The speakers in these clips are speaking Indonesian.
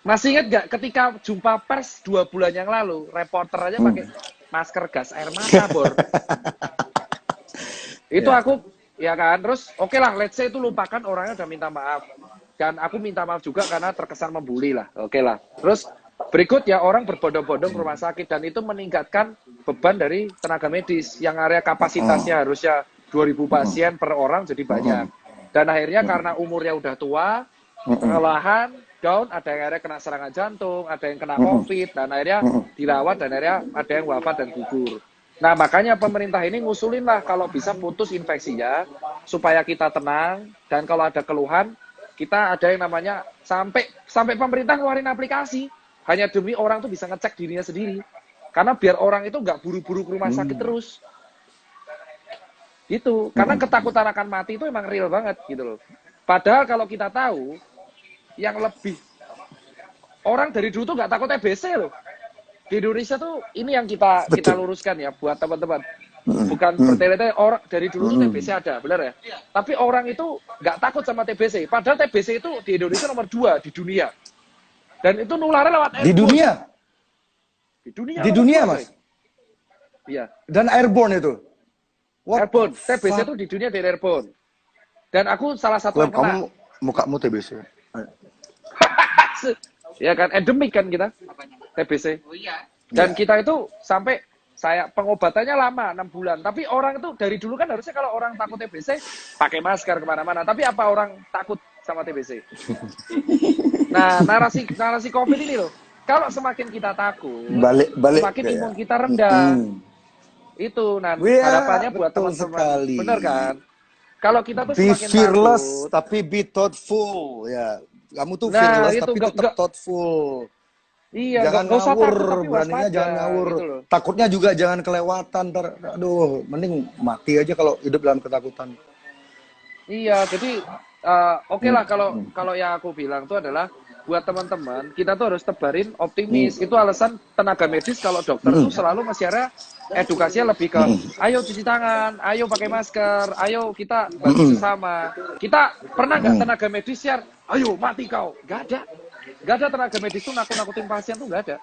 Masih ingat nggak ketika jumpa pers 2 bulan yang lalu, reporter aja pakai masker gas air mata, Bor. Itu Ya. aku, ya kan, terus oke lah, let's say itu lupakan, orangnya udah minta maaf. Dan aku minta maaf juga karena terkesan membuli lah, oke lah. Terus berikut ya, orang berbondong-bondong ke rumah sakit, dan itu meningkatkan beban dari tenaga medis, yang area kapasitasnya harusnya 2.000 pasien per orang jadi banyak. Dan akhirnya karena umurnya udah tua, kelelahan, down, ada yang akhirnya kena serangan jantung, ada yang kena COVID, dan akhirnya dirawat, dan akhirnya ada yang wafat dan gugur. Nah, makanya pemerintah ini ngusulin lah kalau bisa putus infeksinya, supaya kita tenang, dan kalau ada keluhan, kita ada yang namanya, sampai pemerintah ngeluarin aplikasi, hanya demi orang tuh bisa ngecek dirinya sendiri. Karena biar orang itu nggak buru-buru ke rumah sakit terus. Itu, karena ketakutan akan mati itu emang real banget gitu loh. Padahal kalau kita tahu, yang lebih, orang dari dulu tuh nggak takut TBC loh. Di Indonesia tuh ini yang kita Betul. luruskan ya buat teman-teman. Bukan bertele-tele, orang dari dulu tuh TBC ada, benar ya? Tapi orang itu nggak takut sama TBC. Padahal TBC itu di Indonesia nomor 2 di dunia. Dan itu nularnya lewat Di airborne. dunia? Di dunia, Di dunia, nomor 2, Mas? coy. Iya. Dan airborne itu? What Airborne. the TBC fuck? itu di dunia dari airborne. Dan aku salah satu Web, yang kena. kamu mukamu TBC. Ya kan, endemik kan kita, TBC. Dan kita itu sampai pengobatannya lama 6 bulan. Tapi orang itu dari dulu kan harusnya kalau orang takut TBC pakai masker kemana-mana. Tapi apa orang takut sama TBC? Nah, narasi COVID ini loh. Kalau semakin kita takut, Balik semakin ke imun kita rendah. Itu, nah harapannya buat betul teman-teman. sekali. Bener kan? Kalau kita tuh Be semakin fearless takut, tapi be thoughtful. Ya, kamu tuh nah fearless itu tapi tetap thoughtful. iya, Jangan nggak usah ngawur, takut tapi beraninya waspada jangan ngawur. gitu loh. Takutnya juga jangan kelewatan. Aduh, mending mati aja kalau hidup dalam ketakutan. Iya, jadi oke lah kalau yang aku bilang itu adalah buat teman-teman, kita tuh harus tebarin optimis. Itu alasan tenaga medis kalau dokter tuh selalu masih ada edukasinya lebih ke ayo cuci tangan, ayo pakai masker, ayo kita bantu sesama. Kita pernah nggak tenaga medis share, ayo mati kau? Nggak ada. Nggak ada tenaga medis tuh nakut-nakutin pasien tuh nggak ada.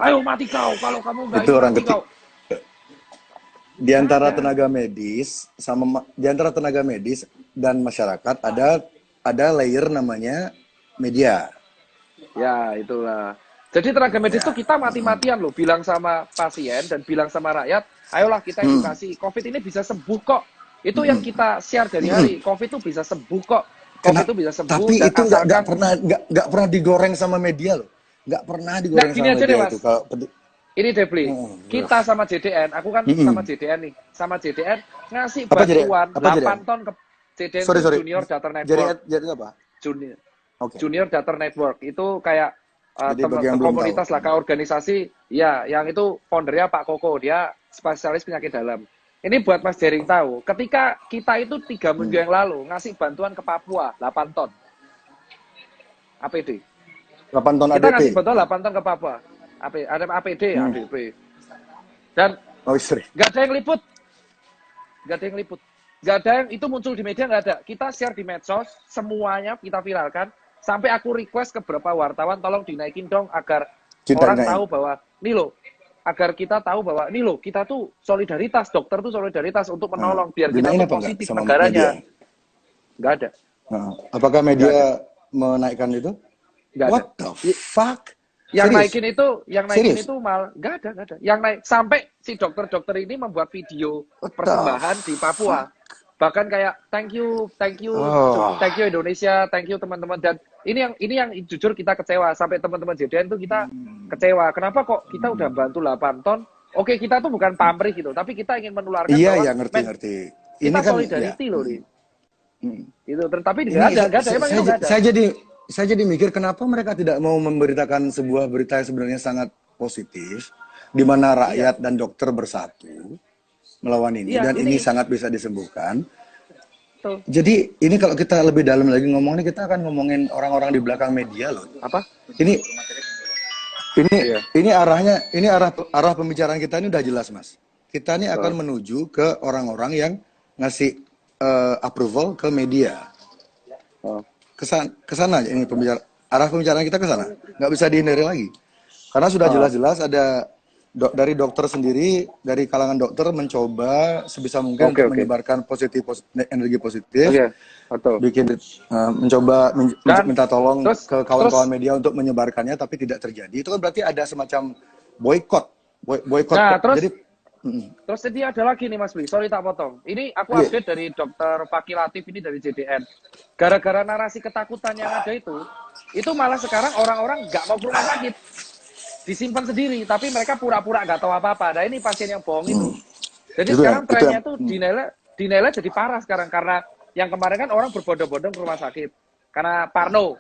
Ayo mati kau, kalau kamu nggak Itu ini orang mati ketik. kau. Di antara tenaga medis di antara tenaga medis dan masyarakat ada layer namanya media. Ya, itulah. Jadi tenaga medis tuh kita mati-matian loh bilang sama pasien dan bilang sama rakyat, ayolah kita edukasi. COVID ini bisa sembuh kok. Itu yang kita share dari hari. COVID itu bisa sembuh kok. COVID itu bisa sembuh. Tapi dan itu asalkan nggak pernah digoreng sama media loh. Nggak pernah Nah, digoreng gini sama aja deh, media Mas. itu. Kalau Ini Depli, kita sama JDN, aku kan sama JDN nih, sama JDN ngasih Apa JDN? bantuan Apa 8 JDN? ton ke JDN Sorry. itu Junior Data Network. Jadi apa? Junior, Oke. Junior Data Network itu kayak Jadi bagi yang belum komunitas tahu. lah, kayak organisasi, ya, yang itu foundernya Pak Koko, dia spesialis penyakit dalam. Ini buat Mas Jering tahu, ketika kita itu 3 minggu yang lalu ngasih bantuan ke Papua 8 ton APD. 8 ton Kita ADP. ngasih bantuan 8 ton ke Papua. Ada APD, ADP. Dan Oh, istri. nggak ada yang liput. Nggak ada yang liput. Nggak ada yang itu muncul di media, nggak ada. Kita share di medsos, semuanya kita viralkan. Sampai aku request ke beberapa wartawan, tolong dinaikin dong agar orang tahu bahwa, nih loh, agar kita tahu bahwa, nih loh, kita tuh solidaritas, dokter tuh solidaritas untuk menolong, biar kita tuh positif negaranya. Nggak ada. Apakah media menaikkan itu? Nggak ada. What the fuck? Yang Serius? naikin itu mal, nggak ada. Yang naik sampai si dokter-dokter ini membuat video persembahan di Papua. Bahkan kayak thank you Indonesia, thank you teman-teman. Dan ini yang jujur kita kecewa, sampai teman-teman JDN tuh kita kecewa. Kenapa kok kita udah bantu 8 ton? Oke, kita tuh bukan pamrih gitu, tapi kita ingin menularkan bahwa ngerti. Kita Ini kan solidarity loh nih. Itu, tapi nggak ada, emang itu nggak ada. Saya jadi mikir kenapa mereka tidak mau memberitakan sebuah berita yang sebenarnya sangat positif, di mana rakyat dan dokter bersatu melawan ini, dan ini sangat bisa disembuhkan. Tuh. Jadi ini kalau kita lebih dalam lagi ngomongnya, kita akan ngomongin orang-orang di belakang media loh. Apa? Ini arah pembicaraan kita ini udah jelas, Mas. Kita ini akan menuju ke orang-orang yang ngasih approval ke media. Kesana aja ini pembicara. arah pembicaraan kita ke sana. Nggak bisa dihindari lagi. Karena sudah jelas-jelas ada dari dokter sendiri, dari kalangan dokter mencoba sebisa mungkin untuk menyebarkan energi positif, betul. bikin mencoba minta tolong ke kawan-kawan media untuk menyebarkannya, tapi tidak terjadi. Itu kan berarti ada semacam boykot. Nah, terus ini ada lagi nih Mas Bli, sorry tak potong. Ini aku update dari Dokter Fakih Latif ini dari JDN. Gara-gara narasi ketakutan yang ada itu malah sekarang orang-orang nggak mau ke rumah sakit. Disimpan sendiri, tapi mereka pura-pura nggak tahu apa-apa. Nah ini pasien yang bohong itu. Jadi sekarang trennya tuh dinilai jadi parah sekarang, karena yang kemarin kan orang berbondong-bondong ke rumah sakit karena parno.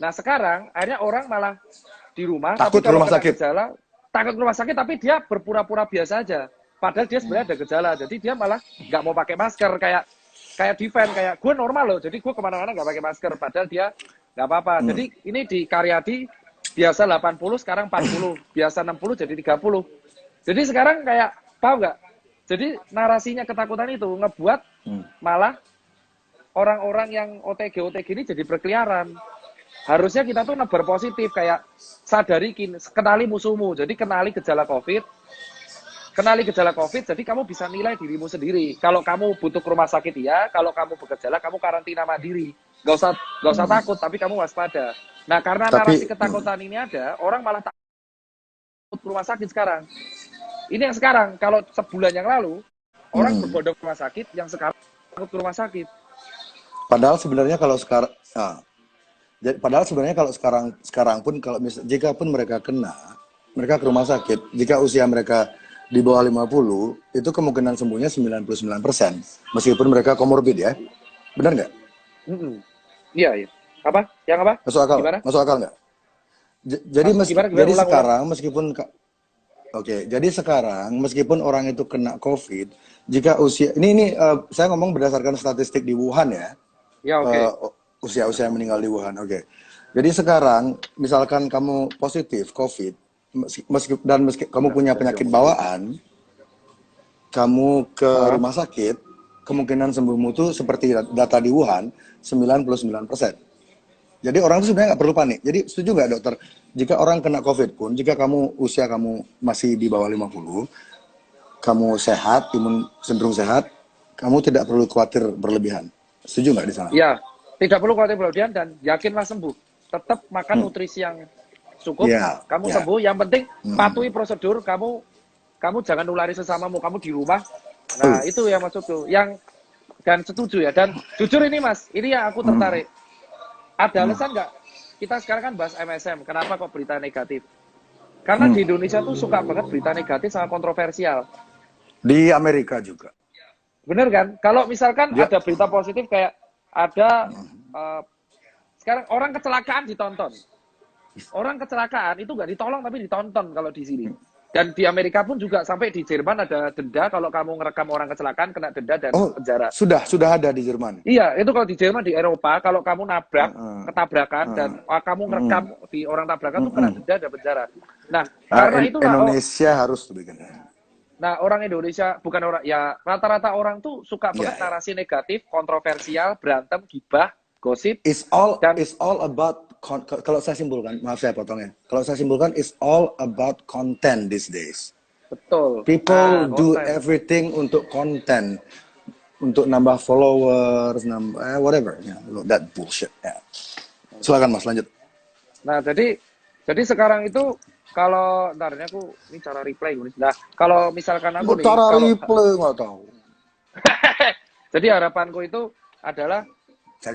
Nah sekarang akhirnya orang malah di rumah, takut tapi kalau rumah sakit. Gejala, takut ke rumah sakit, tapi dia berpura-pura biasa aja. Padahal dia sebenarnya ada gejala, jadi dia malah nggak mau pakai masker, kayak defend, kayak gue normal loh, jadi gue kemana-mana nggak pakai masker, padahal dia nggak apa-apa. Jadi ini di Karyadi biasa 80, sekarang 40, biasa 60 jadi 30. Jadi sekarang kayak, paham nggak? Jadi narasinya ketakutan itu ngebuat malah orang-orang yang OTG ini jadi berkeliaran. Harusnya kita tuh nebar positif, kayak sadari, kenali musuhmu. Jadi kenali gejala COVID, jadi kamu bisa nilai dirimu sendiri. Kalau kamu butuh ke rumah sakit ya, kalau kamu bergejala kamu karantina mandiri. Gak usah takut, tapi kamu waspada. Nah, karena narasi ketakutan ini ada, orang malah takut ke rumah sakit sekarang. Ini yang sekarang, kalau sebulan yang lalu orang berbondong ke rumah sakit, yang sekarang takut ke rumah sakit. Padahal sebenarnya kalau sekarang pun jika pun mereka kena, mereka ke rumah sakit, jika usia mereka di bawah 50, itu kemungkinan sembuhnya 99%. Meskipun mereka komorbid ya. Benar nggak? Iya. Apa? Yang apa? Masuk akal? Gimana? Masuk akal nggak? Jadi sekarang meskipun orang itu kena COVID, jika usia saya ngomong berdasarkan statistik di Wuhan ya. Ya, oke. Usia meninggal di Wuhan. Oke. Jadi sekarang misalkan kamu positif COVID, meski kamu punya penyakit bawaan, kamu ke rumah sakit, kemungkinan sembuhmu itu seperti data di Wuhan 99%. Jadi orang itu sebenarnya nggak perlu panik. Jadi setuju nggak dokter? Jika orang kena COVID pun, jika usia kamu masih di bawah 50, kamu sehat, imun cenderung sehat, kamu tidak perlu khawatir berlebihan. Setuju nggak di sana? Iya, tidak perlu khawatir berlebihan dan yakinlah sembuh. Tetap makan nutrisi yang cukup, kamu sembuh. Yang penting patuhi prosedur, kamu jangan nulari sesamamu, kamu di rumah. Nah, itu yang maksudku. Dan setuju ya. Dan jujur ini Mas, ini yang aku tertarik. Ada alasan nggak? Kita sekarang kan bahas MSM, kenapa kok berita negatif? Karena di Indonesia tuh suka banget berita negatif, sangat kontroversial. Di Amerika juga. Bener kan? Kalau misalkan ada berita positif kayak ada sekarang orang kecelakaan ditonton. Orang kecelakaan itu nggak ditolong tapi ditonton kalau di sini. Dan di Amerika pun juga, sampai di Jerman ada denda kalau kamu ngerekam orang kecelakaan, kena denda dan penjara. Sudah ada di Jerman. Iya, itu kalau di Jerman, di Eropa kalau kamu ketabrakan dan kamu ngerekam di orang tabrakan tuh kena denda dan penjara. Nah, karena itu Indonesia harus bikin. Nah, orang Indonesia bukan orang ya, rata-rata orang tuh suka banget narasi negatif, kontroversial, berantem, gibah, gosip. It's all about kalau saya simpulkan, maaf saya potongnya. Kalau saya simpulkan, it's all about content these days. Betul. People do everything untuk konten, untuk nambah followers, whatever. That bullshit. Silakan Mas, lanjut. Nah, jadi sekarang itu kalau ini cara reply. Nah, kalau misalkan aku reply nggak tahu. Jadi harapanku itu adalah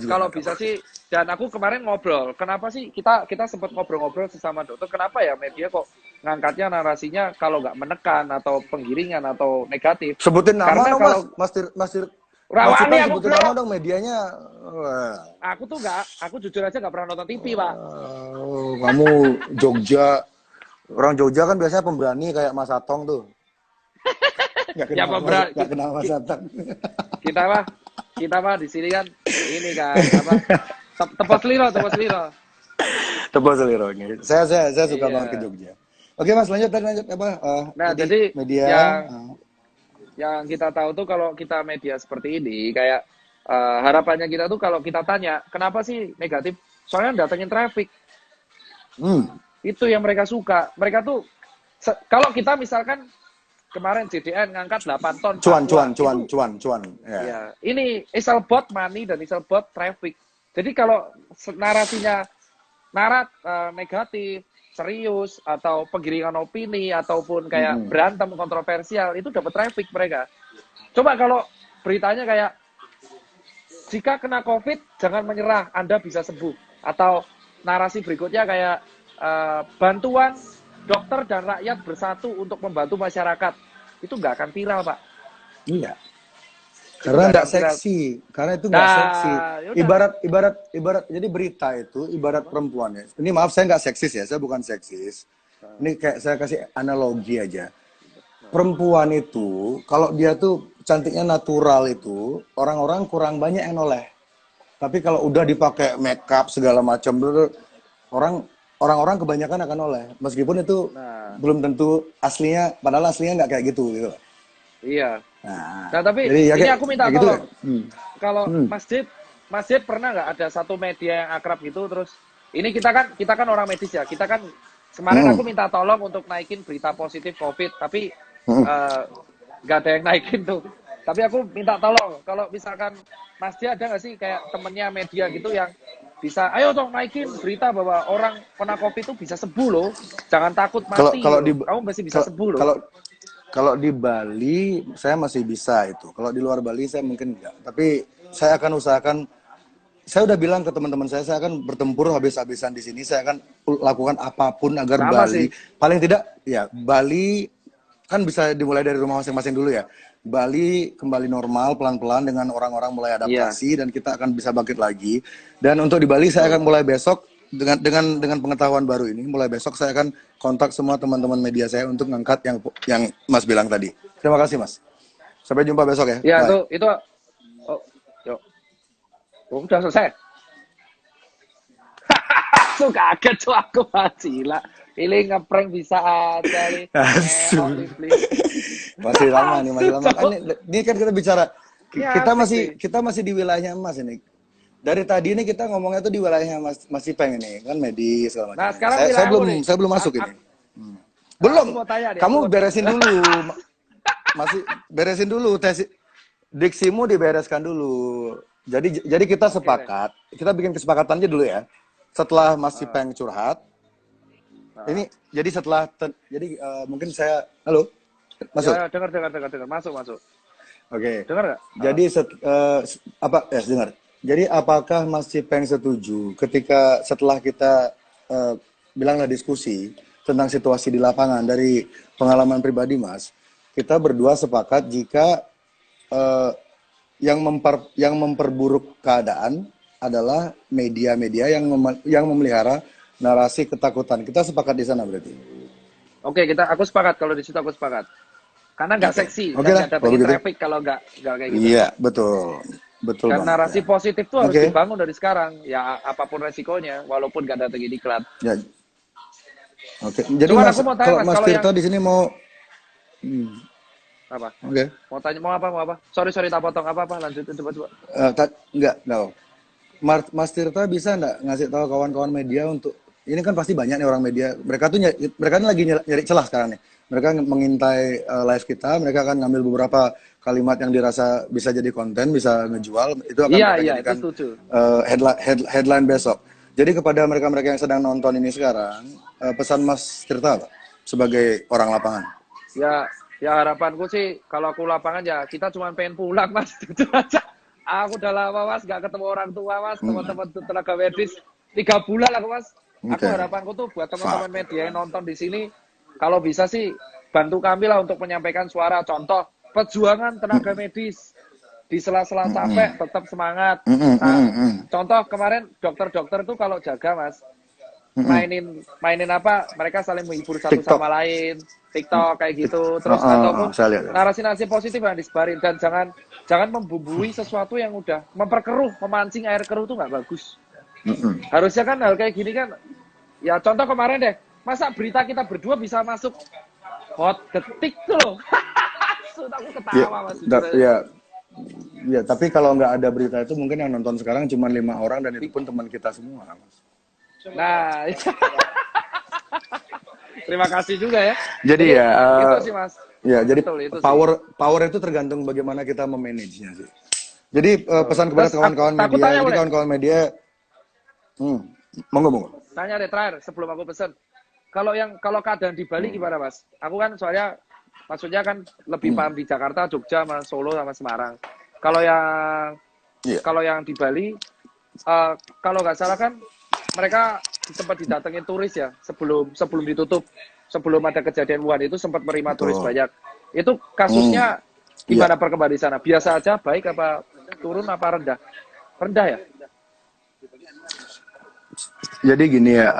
kalau bisa sih, dan aku kemarin ngobrol, kenapa sih kita sempat ngobrol-ngobrol sesama dokter, kenapa ya media kok ngangkatnya narasinya kalau nggak menekan atau penggiringan atau negatif. Sebutin nama dong Mas Rawani, aku sebutin nama dong medianya. Aku jujur aja nggak pernah nonton TV, Pak. Kamu Jogja, orang Jogja kan biasanya pemberani kayak Mas Atong tuh. Nggak kenal Mas Atong. Kita mah di sini kan ini kan tepos liro. Saya suka banget ke Jogja. Oke Mas, lanjut apa? Nah, jadi media yang kita tahu tuh kalau kita media seperti ini kayak harapannya kita tuh kalau kita tanya kenapa sih negatif soalnya datengin traffic. Hmm. Itu yang mereka suka. Mereka tuh kalau kita misalkan kemarin JDN ngangkat 8 ton Cuan. Ya. Ya. Ini is about money dan is about traffic. Jadi kalau narasinya negatif, serius, atau penggiringan opini, ataupun kayak berantem kontroversial, itu dapat traffic mereka. Coba kalau beritanya kayak, jika kena COVID, jangan menyerah, Anda bisa sembuh. Atau narasi berikutnya kayak, bantuan dokter dan rakyat bersatu untuk membantu masyarakat. Itu nggak akan viral, Pak. Iya. Karena nggak seksi, karena itu nggak seksi. Ibarat jadi berita itu ibarat perempuan ya. Ini maaf saya nggak seksis ya, saya bukan seksis. Ini kayak saya kasih analogi aja. Perempuan itu kalau dia tuh cantiknya natural itu orang-orang kurang banyak yang noleh. Tapi kalau udah dipakai makeup segala macam, orang-orang kebanyakan akan noleh. Meskipun itu belum tentu aslinya, padahal aslinya nggak kayak gitu. Iya. Nah, tapi jadi ya ini aku minta tolong. Gitu. Kalau Masjid pernah nggak ada satu media yang akrab gitu, terus ini kita kan orang medis ya, kita kan kemarin aku minta tolong untuk naikin berita positif COVID, tapi nggak ada yang naikin tuh. Tapi aku minta tolong, kalau misalkan Masjid ada nggak sih kayak temennya media gitu yang bisa, ayo dong naikin berita bahwa orang kena COVID itu bisa sembuh loh, jangan takut mati. Kamu masih bisa sembuh loh. Kalau di Bali saya masih bisa itu. Kalau di luar Bali saya mungkin enggak. Tapi saya akan usahakan. Saya udah bilang ke teman-teman saya akan bertempur habis-habisan di sini. Saya akan lakukan apapun agar Bali paling tidak ya Bali kan bisa dimulai dari rumah masing-masing dulu ya. Bali kembali normal pelan-pelan dengan orang-orang mulai adaptasi dan kita akan bisa bangkit lagi. Dan untuk di Bali saya akan mulai besok dengan pengetahuan baru ini, mulai besok saya akan kontak semua teman-teman media saya untuk ngangkat yang Mas bilang tadi. Terima kasih Mas. Sampai jumpa besok ya. Ya itu udah selesai. Aku kaget tuh aku gila. Ini ngeprank bisa aja nih. Masih lama. Ini kan kita bicara kita masih di wilayahnya Mas ini. Dari tadi ini kita ngomongnya tuh di wilayahnya Mas Ipeng ini, kan medis segala macam. Nah, sekarang saya belum masuk ini. Belum. Kamu beresin dulu. Masih beresin dulu diksimu dibereskan dulu. Jadi kita sepakat, kita bikin kesepakatannya dulu ya. Setelah Mas Ipeng curhat. Ini jadi setelah mungkin saya halo. Masuk. Ya, dengar. Masuk. Oke. Dengar enggak? Jadi dengar. Jadi apakah Mas Ipeng setuju ketika setelah kita bilanglah diskusi tentang situasi di lapangan dari pengalaman pribadi Mas, kita berdua sepakat jika yang memperburuk keadaan adalah media-media yang memelihara narasi ketakutan. Kita sepakat di sana berarti. Oke, aku sepakat kalau di situ aku sepakat. Karena nggak seksi, nggak datangin traffic kalau nggak kayak gitu. Iya, betul. Dan narasi positif tuh harus dibangun dari sekarang, ya apapun resikonya, walaupun gak datang iklan. Ya. Oke. Jadi kalau Mas Tirta di sini mau apa? Oke. Mau apa? Sorry tak potong apa? Lanjutin coba. Enggak. Mas Tirta bisa enggak ngasih tahu kawan-kawan media untuk ini kan pasti banyak nih orang media. Mereka lagi nyari celah sekarang nih. Mereka mengintai live kita, mereka akan ngambil beberapa kalimat yang dirasa bisa jadi konten, bisa ngejual, itu akan menjadikan headline besok. Jadi kepada mereka-mereka yang sedang nonton ini sekarang, pesan Mas Tirta apa? Sebagai orang lapangan. Ya harapanku sih, kalau aku lapangan ya kita cuma pengen pulang Mas. Aku udah lama Mas, gak ketemu orang tua Mas, teman-teman tenaga medis. 3 bulan lah Mas. Aku harapanku tuh buat teman-teman media yang nonton di sini, kalau bisa sih bantu kami lah untuk menyampaikan suara. Contoh, perjuangan tenaga medis di sela-sela capek tetap semangat. Contoh kemarin dokter-dokter tuh kalau jaga Mas, mainin apa? Mereka saling menghibur satu sama lain, TikTok kayak gitu. Terus ataupun narasi-narasi positif yang disebarin, dan jangan membumbui sesuatu yang udah memperkeruh, memancing air keruh tuh nggak bagus. Harusnya kan hal kayak gini kan, ya contoh kemarin deh, masa berita kita berdua bisa masuk hot detik tuh loh. Aku ketawa Mas. Ya, tapi kalau nggak ada berita itu mungkin yang nonton sekarang cuma 5 orang dan itu pun teman kita semua, Mas. Nah, terima kasih juga ya. Jadi ya, itu sih Mas. ya jadi Betul, itu power itu tergantung bagaimana kita memanage-nya sih. Jadi pesan kepada Terus, kawan-kawan aku media, tanya ini boleh? kawan-kawan media, monggo. Tanya deh terakhir sebelum aku pesen. Kalau keadaan di Bali gimana Mas? Aku kan soalnya maksudnya kan lebih paham di Jakarta, Jogja, sama Solo sama Semarang. Kalau yang Iya. kalau yang di Bali kalau nggak salah kan mereka sempat didatengin turis ya sebelum ditutup, sebelum ada kejadian Wuhan itu sempat menerima turis banyak. Itu kasusnya gimana perkembangan di sana? Biasa aja, baik apa turun apa rendah? Rendah ya? Jadi gini ya,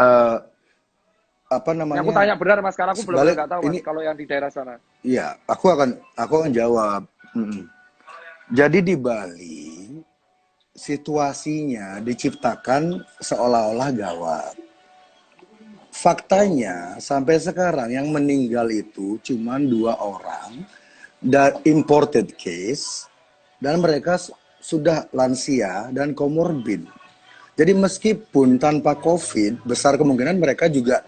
apa namanya? Aku tanya benar Mas, karena aku belum nggak tahu Mas ini, kalau yang di daerah sana. iya, aku akan jawab. Jadi di Bali situasinya diciptakan seolah-olah gawat. Faktanya sampai sekarang yang meninggal itu cuma 2 orang dan imported case dan mereka sudah lansia dan komorbid. Jadi meskipun tanpa COVID, besar kemungkinan mereka juga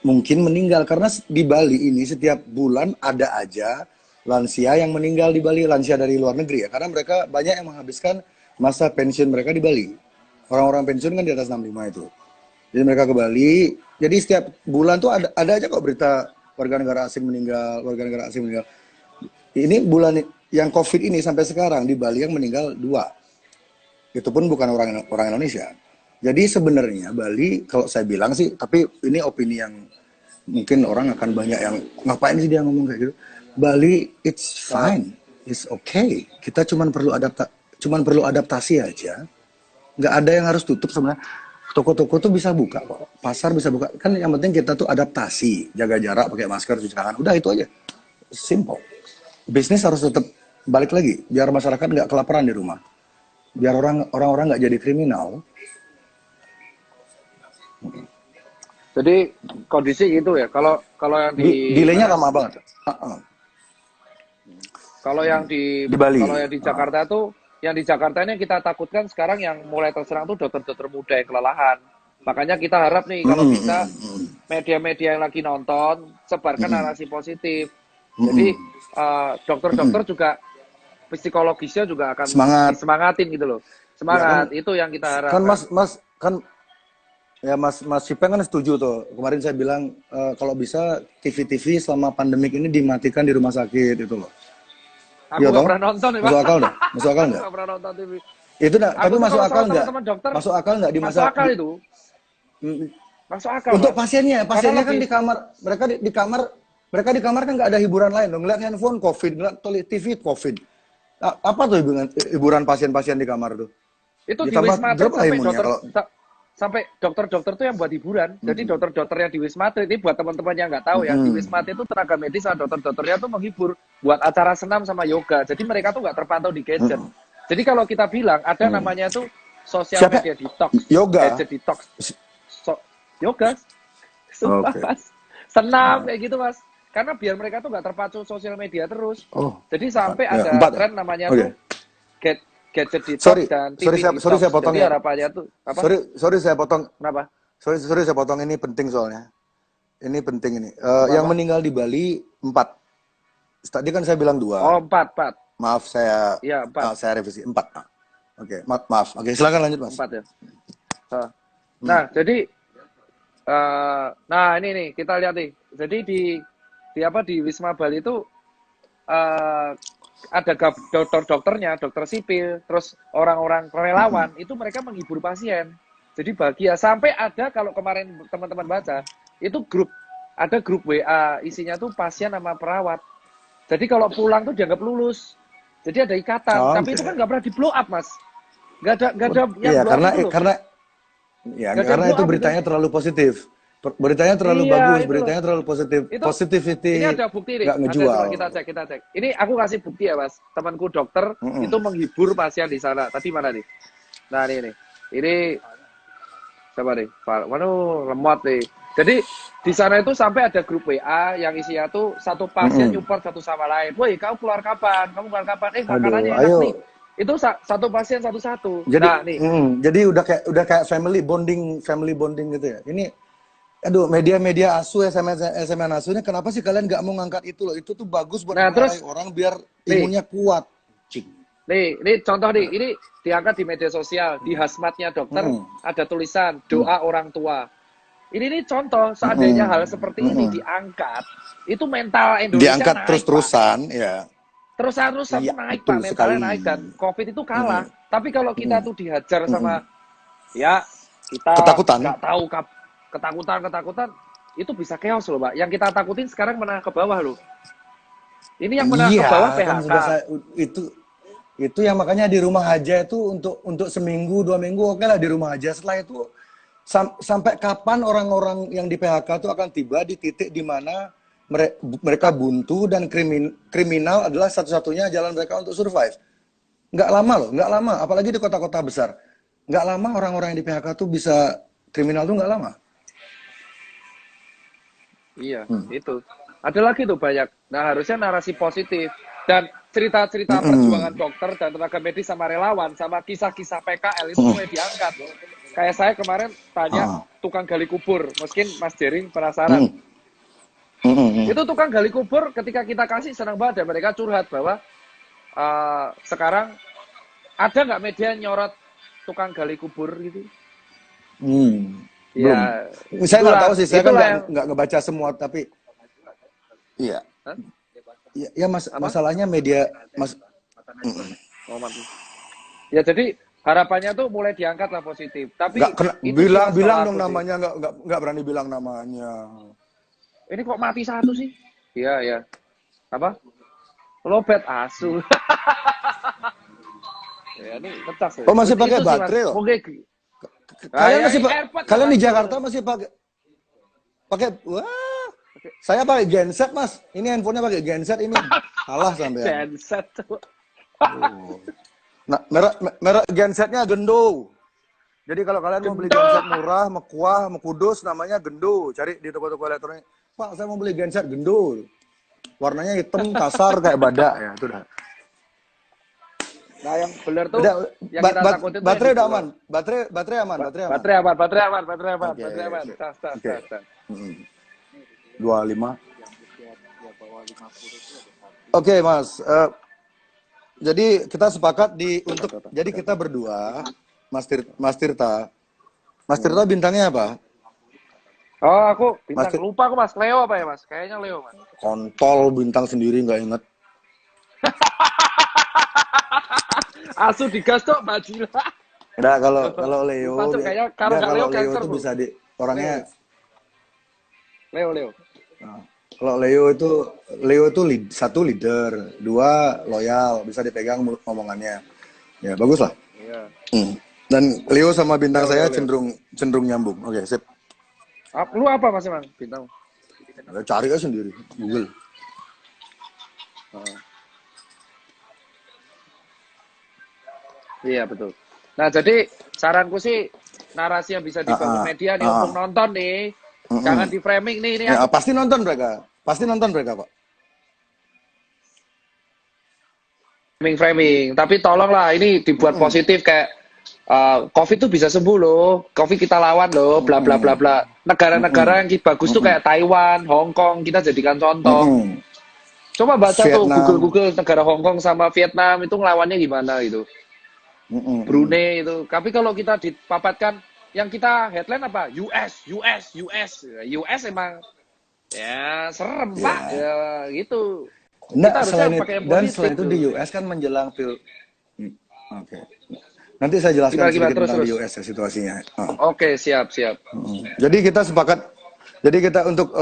mungkin meninggal karena di Bali ini setiap bulan ada aja lansia yang meninggal di Bali, lansia dari luar negeri ya, karena mereka banyak yang menghabiskan masa pensiun mereka di Bali. Orang-orang pensiun kan di atas 65 itu. Jadi mereka ke Bali. Jadi setiap bulan tuh ada aja kok berita warga negara asing meninggal. Ini bulan yang COVID ini sampai sekarang di Bali yang meninggal 2. Itu pun bukan orang Indonesia. Jadi sebenarnya Bali, kalau saya bilang sih, tapi ini opini yang mungkin orang akan banyak yang ngapain sih dia ngomong kayak gitu. Bali it's fine, it's okay. Kita cuman perlu adaptasi aja. Nggak ada yang harus tutup sebenarnya. Toko-toko tuh bisa buka kok, pasar bisa buka. Kan yang penting kita tuh adaptasi, jaga jarak, pakai masker, cuci tangan. Udah itu aja, simple. Bisnis harus tetap balik lagi, biar masyarakat nggak kelaparan di rumah, biar orang-orang nggak jadi kriminal. Jadi kondisi gitu ya. Kalau yang di delaynya lama banget. Kalau yang di Bali. Kalau yang di Jakarta tuh, yang di Jakarta ini kita takutkan sekarang yang mulai terserang tuh dokter-dokter muda yang kelelahan. Makanya kita harap nih kalau bisa media-media yang lagi nonton sebarkan narasi positif. Jadi dokter-dokter juga psikologisnya juga akan disemangatin gitu loh. Semangat ya, kan, itu yang kita harapkan. Kan Mas Sipeng kan setuju tuh. Kemarin saya bilang kalau bisa TV-TV selama pandemik ini dimatikan di rumah sakit itu loh. Aku nggak pernah nonton ya, Pak. Masuk akal nggak? Masuk akal nggak? Nggak pernah nonton TV. Itu tapi masuk akal nggak? Masuk akal nggak di masa? Masuk akal itu. Masuk akal. Untuk pasiennya kan di kamar, mereka di kamar kan nggak ada hiburan lain dong. Ngeliat handphone COVID, ngeliat TV COVID. Apa tuh hiburan pasien-pasien di kamar tuh? Itu di Wisma Atlet sampai dokter-dokter tuh yang buat hiburan. Jadi dokter-dokternya di Wisma Atlet ini buat teman-teman yang nggak tahu ya, di Wisma Atlet itu tenaga medis dan dokter-dokternya tuh menghibur buat acara senam sama yoga. Jadi mereka tuh nggak terpantau di gadget. Jadi kalau kita bilang ada namanya tuh sosial media detox, yoga, gadget detox, yoga, Mas. Senam kayak gitu Mas. Karena biar mereka tuh nggak terpacu sosial media terus. Jadi sampai ada tren namanya tuh gadget detox dan TV detox. Sorry saya potong. Jadi harapannya tuh apa? Sorry saya potong. Kenapa? Sorry saya potong, ini penting soalnya. Ini penting ini. Yang meninggal di Bali 4. Tadi kan saya bilang 2. Oh, 4. Maaf saya. Iya, 4. Saya revisi 4. Oke, maaf. Oke, silakan lanjut Mas. 4 ya. Nah, jadi ini nih kita lihat nih. Jadi di Wisma Bali itu ada dokternya, dokter sipil, terus orang-orang relawan itu mereka menghibur pasien. Jadi bahagia. Sampai ada, kalau kemarin teman-teman baca, itu ada grup WA isinya tuh pasien sama perawat. Jadi kalau pulang tuh dianggap lulus. Jadi ada ikatan. Tapi itu kan nggak pernah di blow up Mas. Nggak ada yang blow up karena itu beritanya terlalu positif. Beritanya terlalu bagus, beritanya terlalu positif. Positivity. Ini ada bukti nih. Nggak ngejual. Kita cek. Ini aku kasih bukti ya Mas. Temanku dokter itu menghibur pasien di sana. Tadi mana nih? Nah ini siapa nih? Waduh, lemot nih. Jadi di sana itu sampai ada grup WA yang isinya tuh satu pasien nyupport satu sama lain. Woi, kamu keluar kapan? Kamu keluar kapan? Makanannya Aduh, enak ayo. nih. Itu satu pasien satu-satu. Jadi, Nah, nih. jadi udah kayak family bonding gitu ya. Ini, aduh, media asu, SMS asu ini kenapa sih kalian nggak mau ngangkat itu loh? Itu tuh bagus buat Nah, terus mengarai orang biar nih, imunnya kuat. Cik. Nih contoh nih, ini diangkat di media sosial, di hazmatnya dokter ada tulisan doa orang tua. Ini nih contoh, seandainya hal seperti ini diangkat, itu mental Indonesia Diangkat naik, terus-terusan, Pak. ya. Terus-terusan Iya, naik, betul Pak, mentalnya sekali. naik dan COVID itu kalah. Tapi kalau kita tuh dihajar sama, ya kita Ketakutan. nggak tahu ketakutan, itu bisa chaos loh, Pak. Yang kita takutin sekarang menengah ke bawah loh. Ini yang menengah ke bawah Iya, kan PHK. sudah itu yang makanya di rumah aja itu untuk seminggu 2 minggu oke lah di rumah aja. Setelah itu sampai kapan orang-orang yang di PHK itu akan tiba di titik di mana mereka buntu dan kriminal adalah satu-satunya jalan mereka untuk survive. Nggak lama loh, nggak lama. Apalagi di kota-kota besar. Nggak lama orang-orang yang di PHK tuh bisa kriminal tuh nggak lama. Iya, itu. Ada lagi tuh banyak. Nah, harusnya narasi positif. Dan cerita-cerita perjuangan dokter dan tenaga medis sama relawan, sama kisah-kisah PKL itu mulai diangkat. Kayak saya kemarin tanya tukang gali kubur. Mungkin Mas Jering penasaran. Itu tukang gali kubur ketika kita kasih senang banget dan mereka curhat bahwa sekarang ada nggak media nyorot tukang gali kubur gitu? Ya, belum. Saya nggak tahu sih, saya kan nggak ngebaca semua, tapi iya. Ya masalahnya media Ya jadi harapannya tuh mulai diangkat lah positif. Tapi bilang dong namanya, nggak berani bilang namanya. Ini kok mati satu sih? Iya. Apa? Lobet asu. Ya ini kertas. Oh masih pakai baterai loh? Kalian di Jakarta masih pakai wah. Saya pakai genset mas. Ini handphonenya pakai genset ini. Kalah sampai. Genset. Nah, merek gensetnya Gendo. Jadi kalau kalian mau beli genset murah, mekuah, mekudus, namanya Gendo. Cari di toko-toko elektronik. Pak, saya mau beli genset Gendo. Warnanya hitam, kasar kayak badak ya, itu dah. Nah, yang benar tuh yang kita takutin baterai udah aman. Baterai aman. Baterai aman. Tas. 25. Oke, Mas. Jadi kita sepakat jadi kita berdua, Mas Tirta. Mas Tirta bintangnya apa? Oh, aku bintang lupa aku Mas. Leo apa ya, Mas? Kayaknya Leo, Mas. Kontol bintang sendiri nggak inget. Asu digas tuh Bajila. Nah, kalau Leo, kalau Leo cancer, itu bisa orangnya Leo. Nah, kalau Leo itu satu leader, dua loyal, bisa dipegang omongannya. Ya, bagus lah. Iya. Dan Leo sama bintang saya cenderung nyambung. Oke, sip. Lu apa Mas Emang bintang? Cari aja sendiri, Google. Iya, betul. Nah, jadi saranku sih narasi yang bisa dibangun media nih untuk nonton nih. Jangan di framing nih ini. Ya, pasti nonton mereka, Pak. Framing. Tapi tolonglah ini dibuat positif kayak COVID tuh bisa sembuh loh. COVID kita lawan loh, bla bla bla bla. Negara-negara yang bagus tuh kayak Taiwan, Hong Kong, kita jadikan contoh. Coba baca Vietnam. Tuh Google negara Hong Kong sama Vietnam itu ngelawannya gimana gitu. Brunei itu. Tapi kalau kita dipapatkan yang kita headline apa? US emang ya serem Pak. Ya gitu. Nah, selain itu di US kan menjelang Oke. Nanti saya jelaskan sedikit tentang di US ya, situasinya. Oke, siap. Jadi kita sepakat. Jadi kita untuk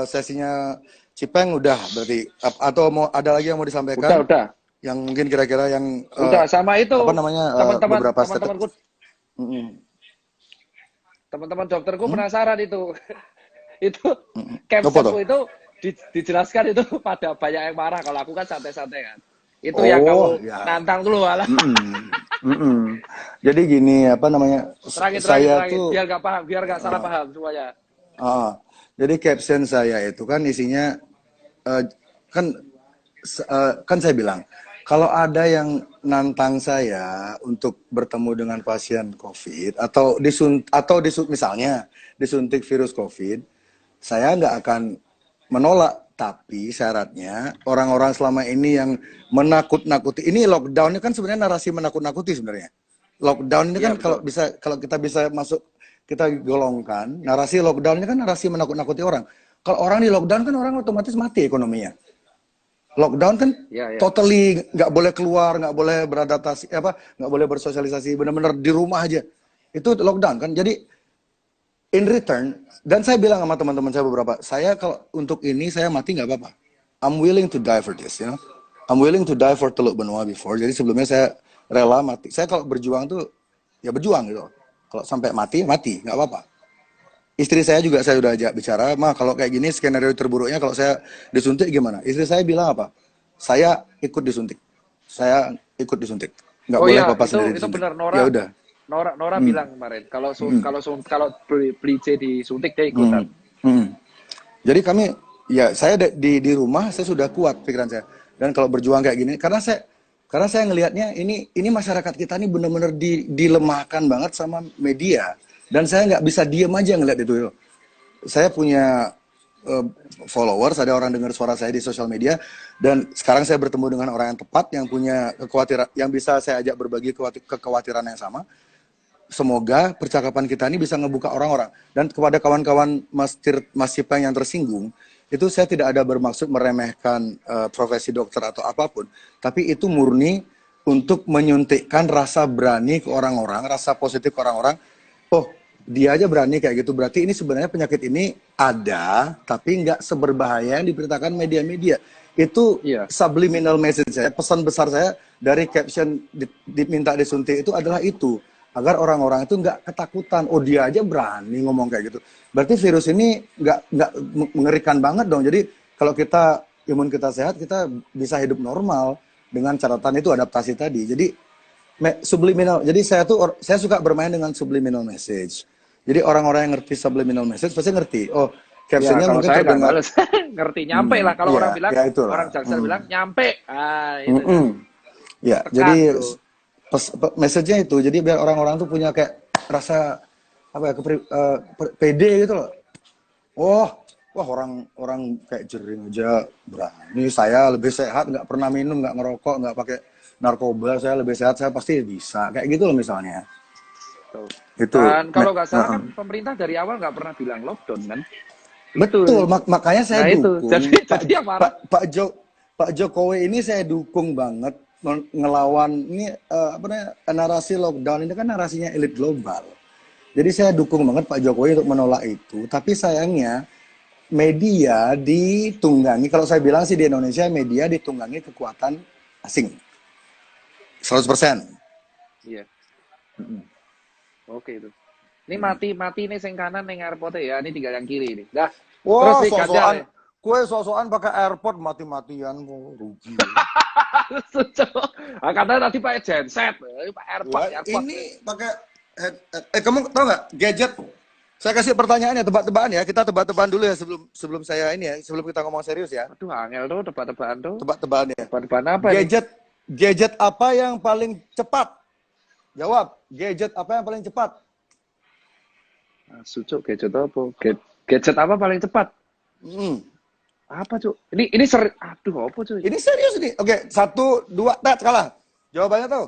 sesinya Cipeng udah berarti atau mau ada lagi yang mau disampaikan? Udah. Yang mungkin kira-kira yang udah sama itu. Apa namanya? Teman-temanku. Teman-teman dokterku penasaran itu. Itu captionku itu dijelaskan itu pada banyak yang marah kalau aku kan santai-santai kan. Itu yang kamu nantang dulu malah. Mm-mm. Jadi gini, apa namanya? Terakhir, Saya terakhir. tuh, Biar nggak paham, biar nggak salah uh, paham semuanya. jadi caption saya itu kan isinya, eh, kan kan saya bilang, kalau ada yang nantang saya untuk bertemu dengan pasien COVID misalnya disuntik virus COVID, saya nggak akan menolak. Tapi syaratnya orang-orang selama ini yang menakut-nakuti, ini lockdown ini kan sebenarnya narasi menakut-nakuti sebenarnya. Lockdown ini Iya kan betul. kalau kita bisa masuk, kita golongkan narasi lockdown ini kan narasi menakut-nakuti orang. Kalau orang di lockdown kan orang otomatis mati ekonominya. Lockdown kan Iya ya. totally nggak boleh keluar, nggak boleh beradaptasi, nggak boleh bersosialisasi, benar-benar di rumah aja. Itu lockdown kan. Jadi in return, dan saya bilang sama teman-teman saya beberapa, saya kalau untuk ini saya mati nggak apa-apa. I'm willing to die for this, you know. I'm willing to die for Teluk Benoa before. Jadi sebelumnya saya rela mati. Saya kalau berjuang tuh ya berjuang gitu. Kalau sampai mati, mati, nggak apa-apa. Istri saya juga saya udah ajak bicara, mah kalau kayak gini skenario terburuknya kalau saya disuntik gimana? Istri saya bilang apa? Saya ikut disuntik. Saya ikut disuntik. Nggak Oh boleh iya, papa sendiri itu disuntik. benar Ya Nora. udah. Nora Hmm, bilang kemarin kalau hmm, beli disuntik dia hmm, ikutan. hmm. Jadi kami, ya saya di rumah saya sudah kuat pikiran saya. Dan kalau berjuang kayak gini, karena saya ngelihatnya ini masyarakat kita ini benar-benar dilemahkan banget sama media. Dan saya nggak bisa diem aja ngelihat itu. Saya punya eh, followers, ada orang dengar suara saya di sosial media, dan sekarang saya bertemu dengan orang yang tepat, yang punya kekhawatiran, yang bisa saya ajak berbagi kekhawatiran yang sama. Semoga percakapan kita ini bisa ngebuka orang-orang. Dan kepada kawan-kawan Mas Cipeng yang tersinggung, itu saya tidak ada bermaksud meremehkan profesi dokter atau apapun, tapi itu murni untuk menyuntikkan rasa berani ke orang-orang, rasa positif ke orang-orang. Oh, dia aja berani kayak gitu, berarti ini sebenarnya penyakit ini ada, tapi nggak seberbahaya yang diberitakan media-media. Itu Iya. subliminal message saya, pesan besar saya dari caption diminta disuntik itu adalah itu, agar orang-orang itu nggak ketakutan. Oh, dia aja berani ngomong kayak gitu. Berarti virus ini nggak mengerikan banget dong. Jadi kalau kita imun kita sehat, kita bisa hidup normal dengan catatan itu adaptasi tadi. Jadi subliminal. Jadi saya suka bermain dengan subliminal message. Jadi orang-orang yang ngerti subliminal message pasti ngerti. Oh, Ya captionnya kalau mungkin saya nggak terdengar, bales. Ngerti nyampe lah kalau orang iya, bilang, ya itulah. orang Jaksel bilang nyampe. Ah itu kan Mm-mm. Ya, tekan jadi tuh. message-nya itu, jadi biar orang-orang tuh punya kayak rasa apa ya, pede gitu loh. Wah, wah, orang-orang kayak Jering aja berani. Saya lebih sehat, nggak pernah minum, nggak ngerokok, nggak pakai narkoba. Saya lebih sehat, saya pasti bisa. Kayak gitu loh misalnya. Tuh. Itu. Dan kalau nggak salah kan pemerintah dari awal nggak pernah bilang lockdown kan? Betul, Itu. makanya saya Nah itu. Jadi dukung jadi yang marah. Pak Jokowi ini, saya dukung banget ngelawan ini, apa namanya, narasi lockdown ini kan narasinya elit global. Jadi saya dukung banget Pak Jokowi untuk menolak itu. Tapi sayangnya media ditunggangi, kalau saya bilang sih di Indonesia media ditunggangi kekuatan asing 100%. Iya. Oke itu. Ini mati nih sing kanan ning airport ya. Ini tinggal yang kiri nih. Dah. Terus Wah, nih gantian sosokan nih. kue sosokan pakai airport mati-matian, rugi. Ah, katanya tadi pakai genset. Ini Pak AirPod, Lah, AirPod. ini pakai kamu tahu nggak gadget? Saya kasih pertanyaannya, tebak-tebakan ya. Kita tebak-tebakan dulu ya, sebelum sebelum saya ini ya, sebelum kita ngomong serius ya. Aduh, angel tuh tebak-tebakan tuh. Tebak-tebakan ya. Tebak-tebakan apa nih? Gadget gadget apa yang paling cepat? Jawab. Gadget apa yang paling cepat? Sucuk gadget apa? Gadget apa paling cepat? Hmm. Apa, Cuk? Ini seri. Aduh, apa, cuy? Ini serius nih. Oke, 1, 2, tet, kalah. Jawabannya tuh.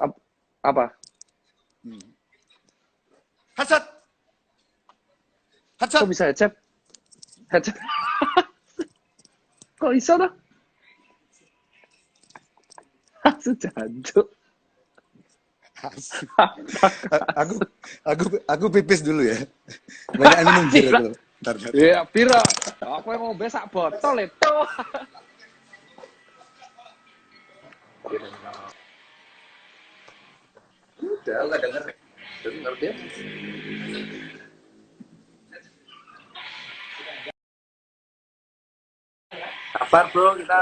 Apa? Headset. Kok Headset. bisa headset? Headset. Kok bisa dah? Sejancuk. aku aku pipis dulu ya. Banyak minum bir aku. Bentar. Iya, pira. Aku yang ngombe sak botol itu. Udah, nggak denger. Denger dia. Kabar bro kita.